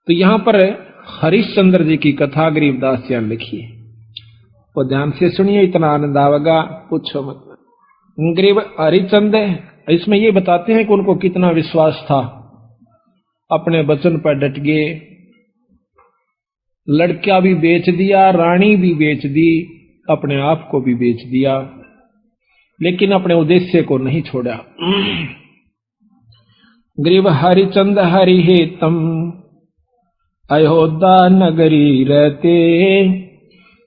तो यहां पर हरिश्चंद्र जी की कथा गरीबदास जी ने लिखी है, वो ध्यान से सुनिए, इतना आनंद आवेगा पूछो मत। गरीब हरिचंद इसमें ये बताते हैं कि उनको कितना विश्वास था, अपने वचन पर डट गए, लड़का भी बेच दिया, रानी भी बेच दी, अपने आप को भी बेच दिया, लेकिन अपने उद्देश्य को नहीं छोड़ा। गरीब हरिचंद हरि हेतम अयोध्या नगरी रहते,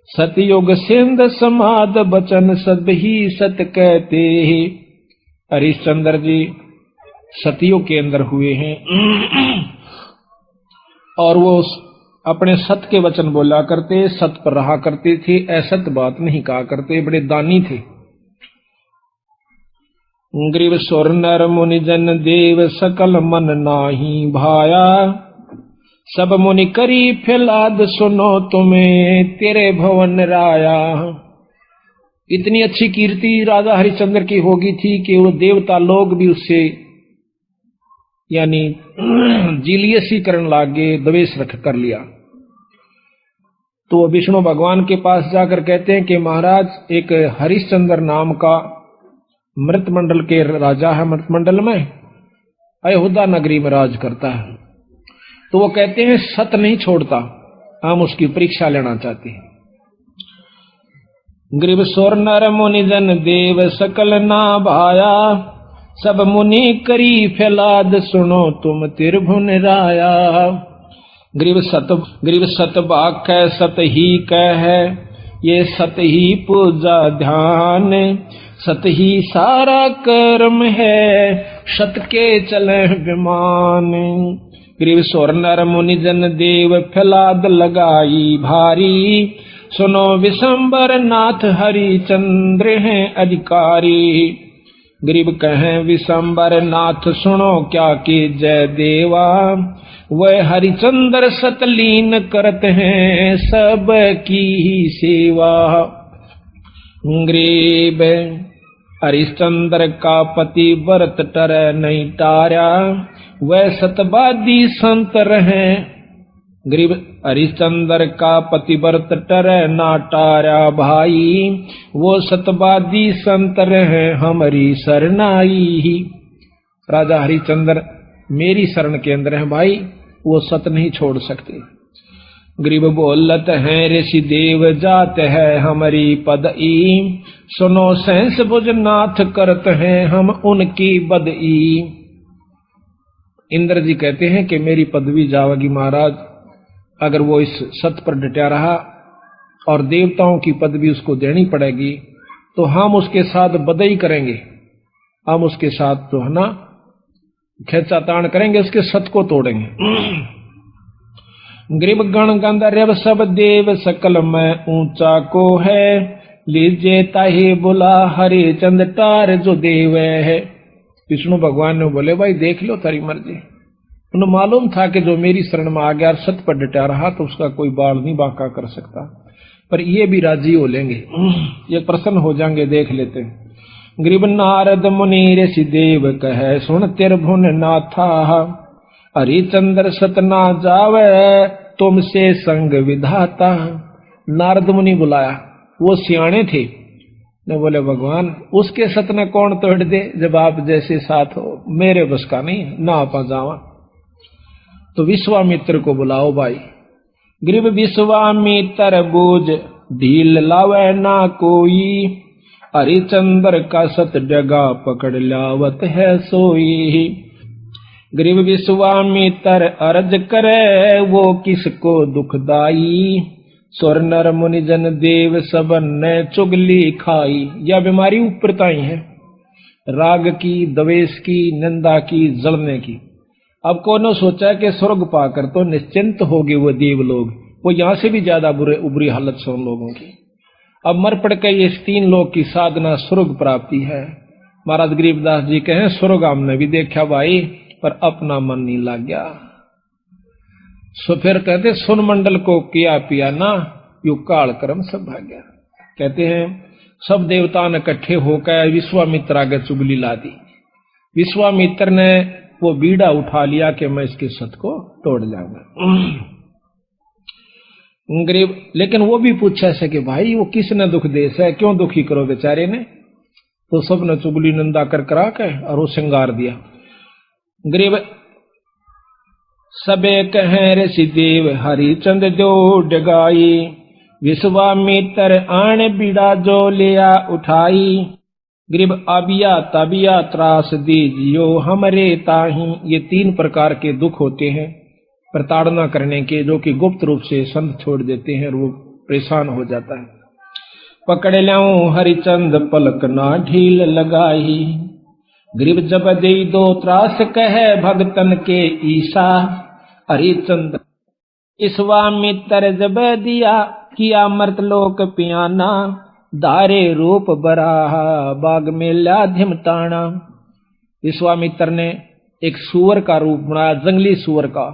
सतयुग सिंध समाद बचन सब ही सत कहते। हरिश्चंद्र जी सतयुग के अंदर हुए हैं और वो अपने सत के वचन बोला करते, सत पर रहा करते थे, असत बात नहीं कहा करते, बड़े दानी थे। ग्रीव सुर नर मुनि जन देव सकल मन नाही भाया, सब मुनि करी फैलाद सुनो तुम्हें तेरे भवन राया। इतनी अच्छी कीर्ति राजा हरिश्चंद्र की होगी थी कि वो देवता लोग भी उससे यानी जीलियसी करने लागे, द्वेष रख कर लिया। तो वो विष्णु भगवान के पास जाकर कहते हैं कि महाराज एक हरिश्चंद्र नाम का मृतमंडल के राजा है, मृतमंडल में अयोध्या नगरी में राज करता है। तो वो कहते हैं सत नहीं छोड़ता, हम उसकी परीक्षा लेना चाहते हैं। ग्रीव सुर नर मुनि जन देव सकल ना भाया, सब मुनि करी फैलाद सुनो तुम त्रिभुवन राया। ग्रीव सत बाक सत ही कह है, ये सत ही पूजा ध्यान, सत ही सारा कर्म है, सत के चले विमान। ग्रीव सुर नर मुनि जन देव फैलाद लगाई भारी, सुनो विशंबर नाथ हरिचंद्र हैं अधिकारी। गरीब कहें विशंबर नाथ सुनो क्या कि जय देवा, वह हरिचंद्र सतलीन करत हैं सब की ही सेवा। गरीब हरिश्चंद्र का पति व्रत टर नहीं टारा, वह सतवादी संत रहे। गरीब हरिश्चंद्र का पतिव्रत टर ना टारा भाई, वो सतवादी संत रहे हमारी शरणाई। राजा हरिश्चंद्र मेरी शरण के अंदर है भाई, वो सत नहीं छोड़ सकते। गरीब बोलत है ऋषि देव जात है हमारी पदई, सुनो सहस भुज नाथ करत हैं हम उनकी बदई। इंद्र जी कहते हैं कि मेरी पदवी जावेगी महाराज, अगर वो इस सत पर डटा रहा और देवताओं की पदवी उसको देनी पड़ेगी तो हम उसके साथ बदई करेंगे, हम उसके साथ तो है ना खेचातान करेंगे, उसके सत को तोड़ेंगे। गरीब गण गंधर्व सब देव सकल में ऊंचा को है, लीजिए ताही बुला हरिचंद टार जो देव है। विष्णु भगवान ने बोले भाई देख लो तारी मर्जी। उन्हें मालूम था कि जो मेरी शरण में आ गया सत पर डटा रहा तो उसका कोई बाल नहीं बांका कर सकता, पर ये भी राजी हो लेंगे, ये प्रसन्न हो जाएंगे, देख लेते हैं। गरीब नारद मुनि ऋषि देव कहे सुन त्रिभुवन नाथा, हरिचंद्र सत ना जावे तुमसे संग विधाता। नारद मुनि बुलाया, वो सियाणे थे, ने बोले भगवान उसके सत न कौन तोड़ दे, जब आप जैसे साथ हो, मेरे बस का नहीं ना आप जावा। तो विश्वामित्र को बुलाओ भाई। गरीब विश्वामित्र बूझ ढील लावे ना कोई, हरिचंद्र का सत डगा पकड़ लावत है सोई। गरीब विश्वामित्र अर्ज करे वो किसको दुखदाई, सुर नर मुनि जन देव सबन ने चुगली खाई। यह बीमारी ऊपरताई है, राग की, द्वेष की, निंदा की, जलने की। अब कौन सोचा कि स्वर्ग पाकर तो निश्चिंत हो गए वो देव लोग, वो यहां से भी ज्यादा बुरी हालत से उन लोगों की। अब मर पड़ के ये 3 लोग की साधना स्वर्ग प्राप्ति है। महाराज गरीबदास जी कहें स्वर्ग हमने भी देखा भाई, पर अपना मन नहीं लग गया। सो फिर कहते सुन मंडल को किया पिया ना, यू काल कर्म सब भाग्या। कहते हैं सब देवता ने इकट्ठे होकर विश्वामित्र आगे चुगली ला दी। विश्वामित्र ने वो बीड़ा उठा लिया कि मैं इसके सत को तोड़ जाऊंगा। गरीब लेकिन वो भी पूछा से कि भाई वो किसने दुख दे से, क्यों दुखी करो बेचारे ने। तो सबने चुगली निंदा कर करा के और वो श्रृंगार दिया। गरीब सबे कहें ऋषि देव हरिचंद जो डगाई, विश्वामित्र आण बीड़ा जो लिया उठाई। गरीब अबिया तबिया त्रास दीजियो हमरे ताही। ये 3 प्रकार के दुख होते हैं प्रताड़ना करने के, जो कि गुप्त रूप से संत छोड़ देते हैं और वो परेशान हो जाता है। पकड़ ल्याऊं हरिचंद पलक ना ढील लगाई, गरीब जब दे दो त्रास कहे भगतन के ईसा। हरिचंद विश्वामित्र जब दिया किया मर्तलोक पियाना, दारे रूप बराहा बाग में ला धिमताना। विश्वामित्र ने एक सुअर का रूप बनाया, जंगली सुअर का।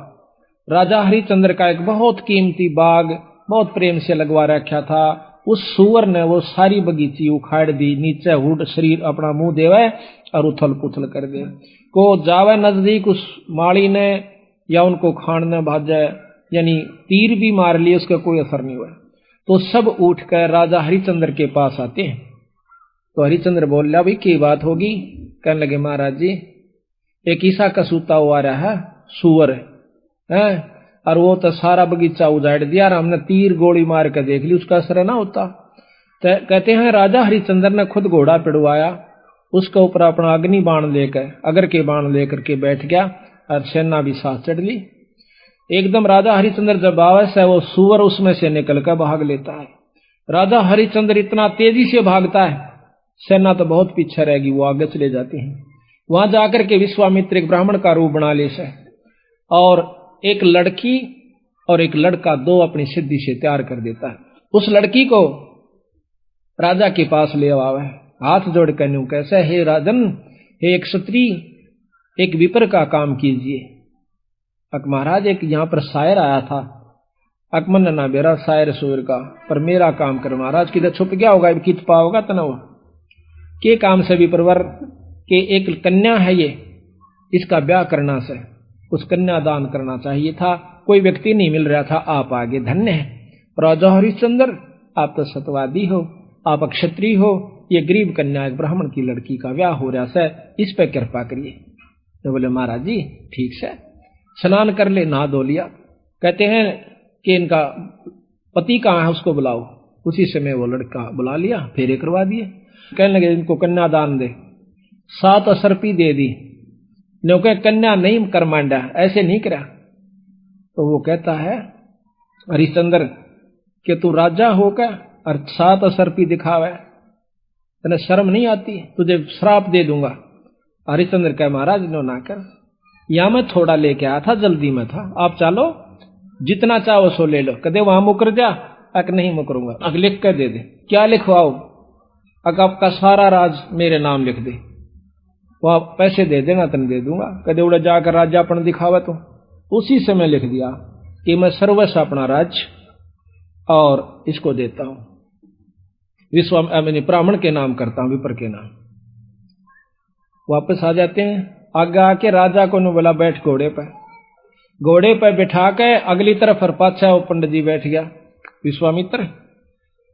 राजा हरिचंद्र का एक बहुत कीमती बाग बहुत प्रेम से लगवा रखा था, उस सुअर ने वो सारी बगीची उखाड़ दी, नीचे हुड शरीर अपना मुंह देवे और उथल पुथल कर दे। को जावे नजदीक उस माली ने या उनको खाने भाजे, यानी तीर भी मार लिए, उसका कोई असर नहीं हुआ। तो सब उठकर राजा हरिचंद्र के पास आते हैं। तो हरिचंद्र बोल रहा भाई की बात होगी। कहने लगे महाराज जी एक ईसा का सूता हुआ रहा है सुअर है, और वो तो सारा बगीचा उजाड़ दिया और हमने तीर गोली मार कर देख ली, उसका असर ना होता। तो कहते हैं राजा हरिचंद्र ने खुद घोड़ा पिड़वाया, उसके ऊपर अपना अग्नि बाण लेकर अगर के बाण लेकर के बैठ गया और सेना भी साथ चढ़ ली। एकदम राजा हरिचंद्र जब आवश्य है वो सुअर उसमें से निकलकर भाग लेता है। राजा हरिचंद्र इतना तेजी से भागता है, सेना तो बहुत पीछे रहेगी, वो आगे चले जाते हैं। वहां जाकर के विश्वामित्र एक ब्राह्मण का रूप बना ले से, और एक लड़की और एक लड़का दो अपनी सिद्धि से तैयार कर देता है। उस लड़की को राजा के पास ले आवे, हाथ जोड़ कर न्यू कैसे, हे राजन, हे एक क्षत्रिय, एक विपर का काम कीजिए। अक महाराज एक यहाँ पर शायर आया था, अकमन ना बेरा शायर सुर का, पर मेरा काम कर महाराज। किधर छुप गया होगा, कित पाओगा तनव के काम से भी परवर के एक कन्या है ये, इसका ब्याह करना से कुछ कन्या दान करना चाहिए था, कोई व्यक्ति नहीं मिल रहा था, आप आगे धन्य है। राजा हरिश्चंद्र आप तो सतवादी हो, आप क्षत्रिय हो, ये गरीब कन्या एक ब्राह्मण की लड़की का ब्याह हो रहा है, इस पर कृपा करिए। तो बोले महाराज जी ठीक से स्नान कर ले, नहा धो लिया। कहते हैं कि इनका पति कहाँ है उसको बुलाओ। उसी समय वो लड़का बुला लिया, फेरे करवा दिए। कहने लगे इनको कन्या दान दे, 7 असरपी दे दी। क्योंकि कन्या नहीं कर मांडा, ऐसे नहीं करा। तो वो कहता है हरिश्चंद्र कि तू राजा होकर और 7 असरपी दिखावे, तेने शर्म नहीं आती, तुझे श्राप दे दूंगा। हरिश्चंद्र कहे महाराज नो ना कर, या मैं थोड़ा लेके आया था, जल्दी में था, आप चलो जितना चाहो सो ले लो। कदे वहां मुकर जा, अक नहीं मुकरूंगा, अक लिख कर दे दे। क्या लिखवाओ, अक आपका सारा राज मेरे नाम लिख दे, वो आप पैसे दे देना तन दे दूंगा। कदे उड़ा जाकर राज्यापन दिखावा तो उसी समय लिख दिया कि मैं सर्वस्व अपना राज्य और इसको देता हूं, ब्राह्मण के नाम करता हूं, विपर के नाम। वापस आ जाते हैं, आगे आके राजा को बोला बैठ घोड़े पर। घोड़े पर बिठा के अगली तरफ और पाछा वो पंडित जी बैठ गया विश्वामित्र,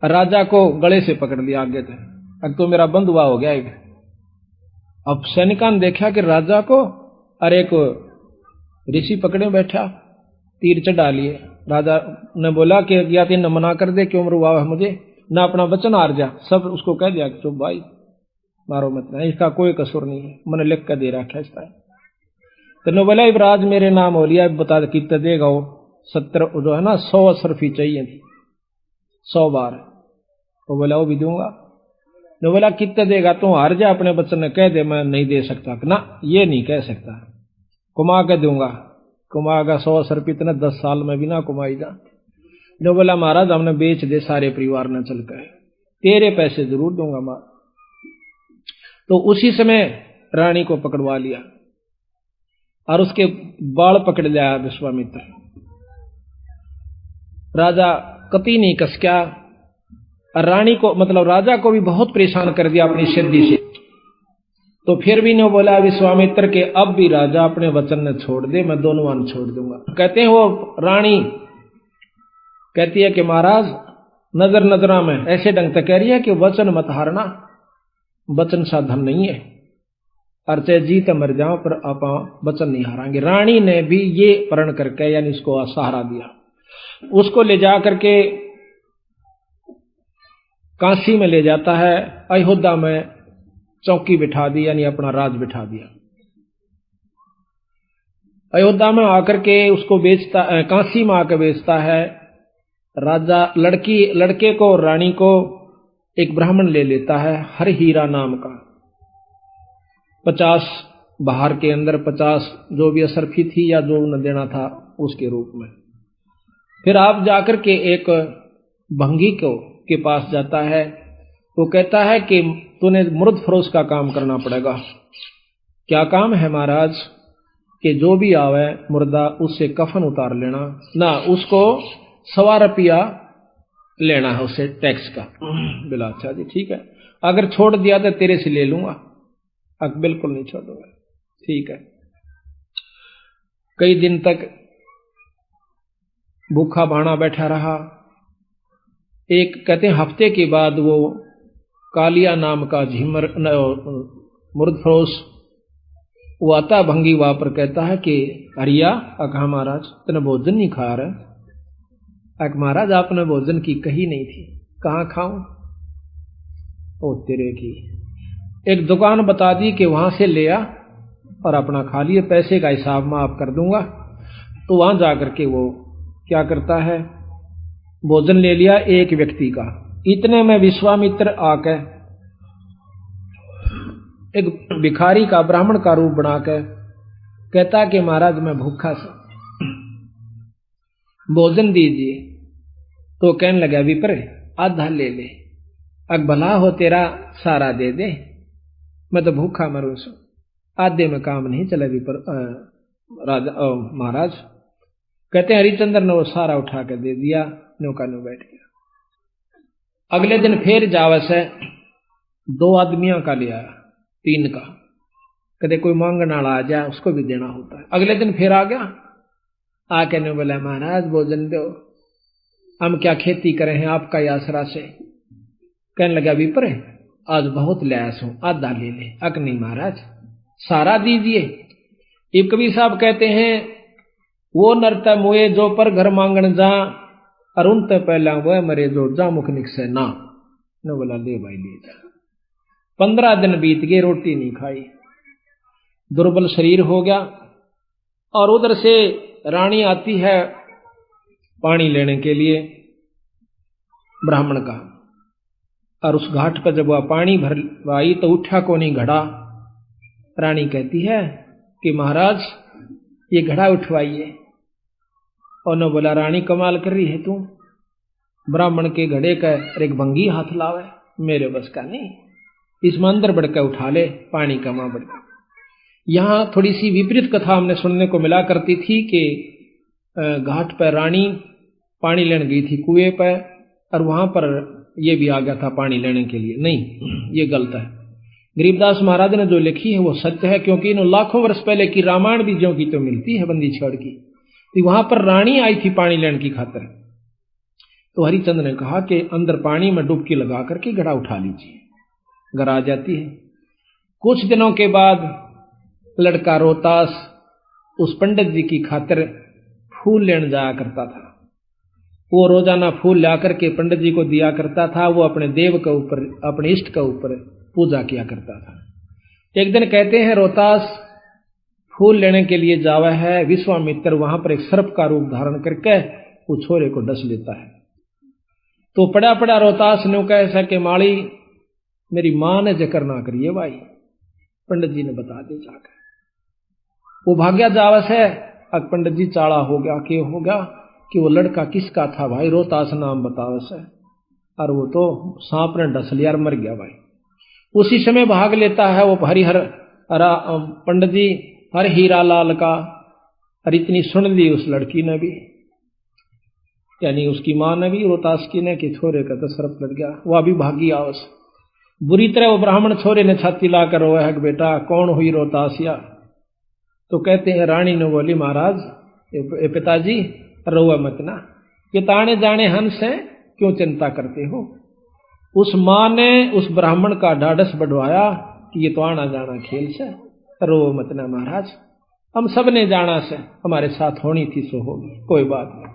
राजा को गले से पकड़ लिया आगे से, अब तो मेरा बंधुआ हो गया। अब सैनिकां ने देखा कि राजा को अरे एक ऋषि पकड़े बैठा, तीर चढ़ा लिए। राजा ने बोला कि या तीन मना कर दे, क्यों मरवा मुझे, ना अपना वचन हार जा। सब उसको कह दिया चुप भाई मारो मत, नहीं इसका कोई कसूर नहीं है, मैंने लिख कर दे रखा है। तो बोला इबराज मेरे नाम हो लिया, बता कितने देगा वो। 70 जो है ना 100 असरफी चाहिए थी, 100 बार। वो बोला वो भी दूंगा। तो बोला कितने देगा, तू हार जा अपने बच्चन ने कह दे मैं नहीं दे सकता। ना ये नहीं कह सकता, कुमा के दूंगा, कुमागा 100 असरफी इतने 10 साल में भी ना कुमाई जा। जो बोला महाराज हमने बेच दे सारे परिवार ने चल कर, तेरे पैसे जरूर दूंगा मां। तो उसी समय रानी को पकड़वा लिया और उसके बाल पकड़ लिया विश्वामित्र। राजा कति नहीं कसक्या, और रानी को मतलब राजा को भी बहुत परेशान कर दिया अपनी सिद्धि से। तो फिर भी न बोला विश्वामित्र के अब भी राजा अपने वचन ने छोड़ दे, मैं दोनों वन छोड़ दूंगा। कहते हैं वो रानी कहती है कि महाराज नजर नजरा में ऐसे ढंग से कह रही है कि वचन मत हारना, वचन साधन नहीं है, और चाहे जीत मर जाओ पर आप वचन नहीं हारांगे। रानी ने भी ये प्रण करके यानी उसको सहारा दिया, उसको ले जा करके काशी में ले जाता है, अयोध्या में चौकी बिठा दी यानी अपना राज बिठा दिया। अयोध्या में आकर के उसको बेचता, काशी में आकर बेचता है। राजा लड़के को और रानी को एक ब्राह्मण ले लेता है हरहीरा नाम का। 50 बाहर के अंदर 50 जो भी असरफी थी या जो न देना था उसके रूप में। फिर आप जाकर के एक भंगी के पास जाता है, वो कहता है कि तूने मुर्द फरोश का काम करना पड़ेगा। क्या काम है महाराज? कि जो भी आवे मुर्दा उससे कफन उतार लेना ना, उसको 1.25 रुपया लेना है उससे टैक्स का। बोला अच्छा जी ठीक है, अगर छोड़ दिया तो तेरे से ले लूंगा। बिल्कुल नहीं छोड़ूंगा, ठीक है। कई दिन तक भूखा भाना बैठा रहा। एक कहते हैं हफ्ते के बाद वो कालिया नाम का झिमर मुर्दफरोश वो आता भंगी वहां पर, कहता है कि हरिया कहा महाराज तने भोजन नहीं खा रहा? महाराज आपने भोजन की कही नहीं थी। कहाँ खाऊं? ओ तेरे की, एक दुकान बता दी कि वहां से ले आ और अपना खा लिए, पैसे का हिसाब मैं आप कर दूंगा। तो वहां जाकर के वो क्या करता है, भोजन ले लिया एक व्यक्ति का। इतने में विश्वामित्र आकर एक भिखारी का ब्राह्मण का रूप बनाकर कहता कि महाराज मैं भूखा सा, भोजन दीजिए। तो कहने लगा विप्र आधा ले ले, भला हो तेरा सारा दे दे, मैं तो भूखा मरू सू, आधे में काम नहीं चला विप्र राजा महाराज। कहते हरिचंद्र ने वो सारा उठा कर दे दिया, नौका नो बैठ गया। अगले दिन फिर जावस है 2 आदमियों का लिया, 3 का। कदे कोई मांगने वाला आ जाए उसको भी देना होता है। अगले दिन फिर आ गया, आके ने बोला महाराज भोजन दो, हम क्या खेती करें हैं आपका आसरा से। कहने लगा विप्र आज बहुत लयास हूं, आधा ले ले। नहीं महाराज सारा दीजिए। एक कवि साहब कहते हैं वो नरता मुए जो पर घर मांगन जा, अरुण ते पहला वह मरे जो जा मुख निकसे ना। न बोला ले भाई ले जा। 15 दिन बीत गए, रोटी नहीं खाई, दुर्बल शरीर हो गया। और उधर से रानी आती है पानी लेने के लिए ब्राह्मण का, और उस घाट पर जब वह पानी भरवाई तो उठा को नहीं घड़ा। रानी कहती है कि महाराज ये घड़ा उठवाइए। और न बोला रानी कमाल कर रही है तू, ब्राह्मण के घड़े का एक भंगी हाथ लावे, मेरे बस का नहीं, इसमें अंदर बढ़कर उठा ले, पानी कमा बढ़कर। यहां थोड़ी सी विपरीत कथा हमने सुनने को मिला करती थी कि घाट पर रानी पानी लेने गई थी कुएं पर, और वहां पर यह भी आ गया था पानी लेने के लिए। नहीं, ये गलत है। गरीबदास महाराज ने जो लिखी है वो सत्य है, क्योंकि इन लाखों वर्ष पहले की रामायण भी ज्यों की तो मिलती है बंदी छड़ की। तो वहां पर रानी आई थी पानी लेने की खातिर। तो हरिचंद्र ने कहा कि अंदर पानी में डुबकी लगा करके घड़ा उठा लीजिए, घर आ जाती है। कुछ दिनों के बाद लड़का रोहतास उस पंडित जी की खातिर फूल लेने जाया करता था। वो रोजाना फूल ला करके पंडित जी को दिया करता था। वो अपने देव के ऊपर, अपने इष्ट के ऊपर पूजा किया करता था। एक दिन कहते हैं रोहतास फूल लेने के लिए जावा है, विश्वामित्र वहां पर एक सर्प का रूप धारण करके वो छोरे को डस लेता है। तो पड़ा पड़ा रोहतास ने कहा ऐसा कि माली मेरी मां ने जिक्र ना करिए भाई, पंडित जी ने बता दे जाकर। वो भाग्या जावस है, पंडित जी चाड़ा हो गया, क्यों हो गया कि वो लड़का किसका था भाई, रोहतास नाम बतावस है, और वो तो सांप ने डस लिया और मर गया भाई। उसी समय भाग लेता है वो हरिहर पंडित जी हर हीरा लाल का, और इतनी सुन ली उस लड़की ने भी, यानी उसकी मां ने भी रोहतास की ने कि छोरे का तो सर्प लड़ गया। वो अभी भागी आवस। बुरी तरह वो ब्राह्मण छोरे ने छाती लाकर रोया है कि बेटा कौन हुई रोतासिया। तो कहते हैं रानी ने बोली महाराज पिताजी रोआ मत ना, ये ताने जाने हंस है, क्यों चिंता करते हो। उस माँ ने उस ब्राह्मण का ढाढ़स बढ़वाया कि ये तो आना जाना खेल से, रो मत ना महाराज, हम सब ने जाना से, हमारे साथ होनी थी सो होगी, कोई बात नहीं।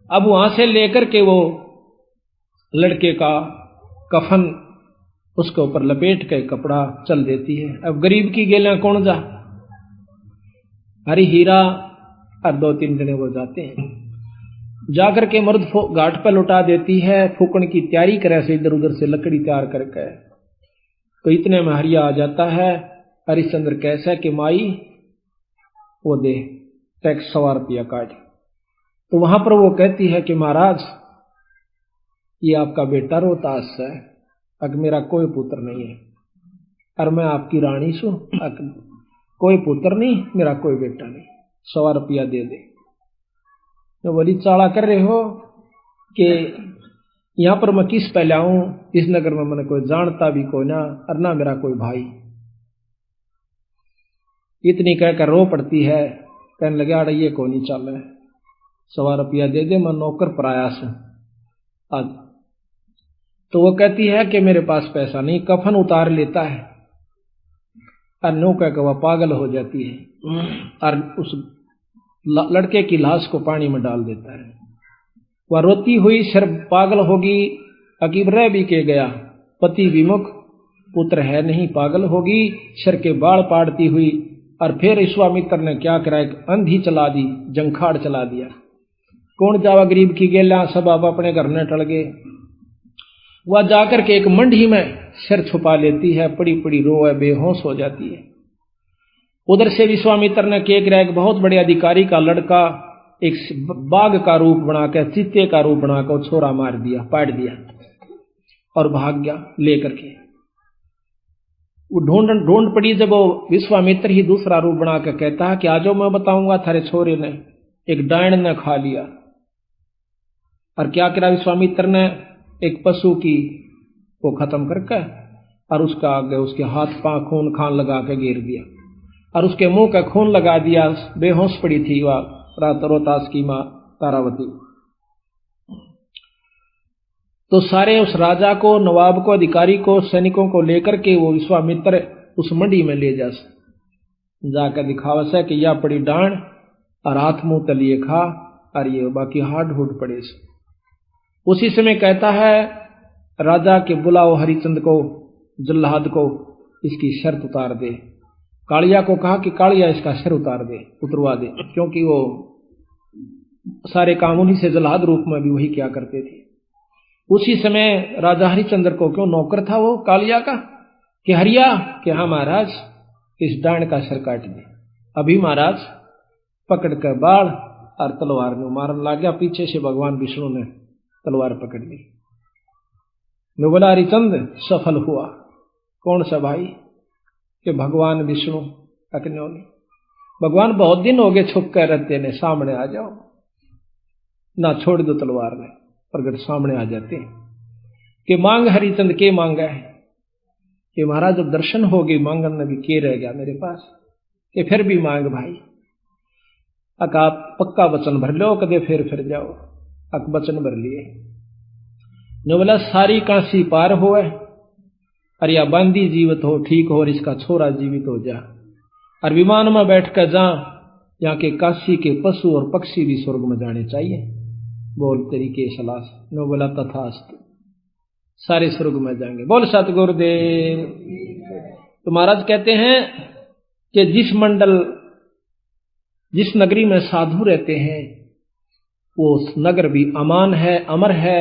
अब वहां से लेकर के वो लड़के का कफन उसके ऊपर लपेट के कपड़ा चल देती है। अब गरीब की गेला कौन जा, हरी हीरा और 2-3 जने वो जाते हैं, जाकर के मर्द घाट पर लुटा देती है, फूकण की तैयारी करे से इधर उधर से लकड़ी तैयार करके। तो इतने में हरिया आ जाता है। हरिश्चंद्र कैसा कि माई वो दे टैक्स 100 रुपया काट। तो वहां पर वो कहती है कि महाराज ये आपका बेटा रोहतास है, अग मेरा कोई पुत्र नहीं है, और मैं आपकी रानी सू, कोई पुत्र नहीं, मेरा कोई बेटा नहीं, 100 रुपया दे दे। तो बोली चाला कर रहे हो कि यहां पर मैं किस पे लाऊं, इस नगर में मैंने कोई जानता भी कोई ना, और ना मेरा कोई भाई। इतनी कहकर रो पड़ती है, कहने लगे अरे ये को नहीं चल, 100 रुपया दे दे, मैं नौकर प्रयास हूं आज। तो वो कहती है कि मेरे पास पैसा नहीं, कफन उतार लेता है और नो कहकर वह पागल हो जाती है और उस लड़के की लाश को पानी में डाल देता है। वह रोती हुई सिर्फ पागल होगी, अकीब रह भी के गया, पति विमुख, पुत्र है नहीं, पागल होगी, सिर के बाल पाड़ती हुई। और फिर विश्वामित्र ने क्या करा, एक अंधी चला दी, जंखाड़ चला दिया। कौन जावा गरीब की गेला, सब आप अपने घर में टल गए। वह जाकर के एक मंडी में सिर छुपा लेती है, पड़ी पड़ी रो है, बेहोश हो जाती है। उधर से विश्वामित्र ने क्या करा, एक बहुत बड़े अधिकारी का लड़का एक बाघ का रूप बनाकर, चीते का रूप बनाकर छोरा मार दिया, पाट दिया और भाग गया लेकर के। वो ढूंढ पड़ी, जब वो विश्वामित्र ही दूसरा रूप बनाकर कहता है कि आजो मैं बताऊंगा थारे छोरे ने एक डायन ने खा लिया। और क्या करा विश्वामित्र ने, एक पशु की वो खत्म करके और उसका आगे उसके हाथ पांव खून खान लगा के घेर दिया और उसके मुंह का खून लगा दिया। बेहोश पड़ी थी वह रोहतास की मां तारावती। तो सारे उस राजा को, नवाब को, अधिकारी को, सैनिकों को लेकर के वो विश्वामित्र उस मंडी में ले जाकर दिखावा से कि यह पड़ी डांड और हाथ मुंह तलिए खा और ये बाकी हाड हुड पड़े से। उसी समय कहता है राजा के बुलाओ हरिचंद को, जल्लाद को, इसकी शर्त उतार दे। कालिया को कहा कि कालिया इसका सिर उतरवा दे, क्योंकि वो सारे काम उन्हीं से जल्लाद रूप में भी वही क्या करते थे। उसी समय राजा हरिचंद्र को, क्यों नौकर था वो कालिया का, कि हरिया कि हाँ महाराज इस डांड का सिर काट दे। अभी महाराज पकड़ कर बाढ़ और तलवार में मारने लग गया। पीछे से भगवान विष्णु ने तलवार पकड़ ली। मैं बोला हरिचंद सफल हुआ। कौन सा भाई, कि भगवान विष्णु अकन्योनी। भगवान बहुत दिन हो गए छुप कर रहते ने, सामने आ जाओ ना, छोड़ दो तलवार ने, प्रगट सामने आ जाते हैं। कि मांग हरिचंद के मांगा है, कि महाराज जब दर्शन हो गई मांगन में भी के रह गया मेरे पास, कि फिर भी मांग भाई। अक आप पक्का वचन भर लो, कदे फिर जाओ। अक वचन भर लिए। ने बोला सारी काशी पार हो, और या बांदी जीवित हो ठीक हो, और इसका छोरा जीवित हो जा, और विमान में बैठ कर जा, यहाँ के काशी के पशु और पक्षी भी स्वर्ग में जाने चाहिए। बोल तेरी के सलाह। नो बोला तथास्तु, सारे स्वर्ग में जाएंगे। बोल सतगुरुदेव। तो महाराज कहते हैं कि जिस नगरी में साधु रहते हैं वो नगर भी अमान है, अमर है,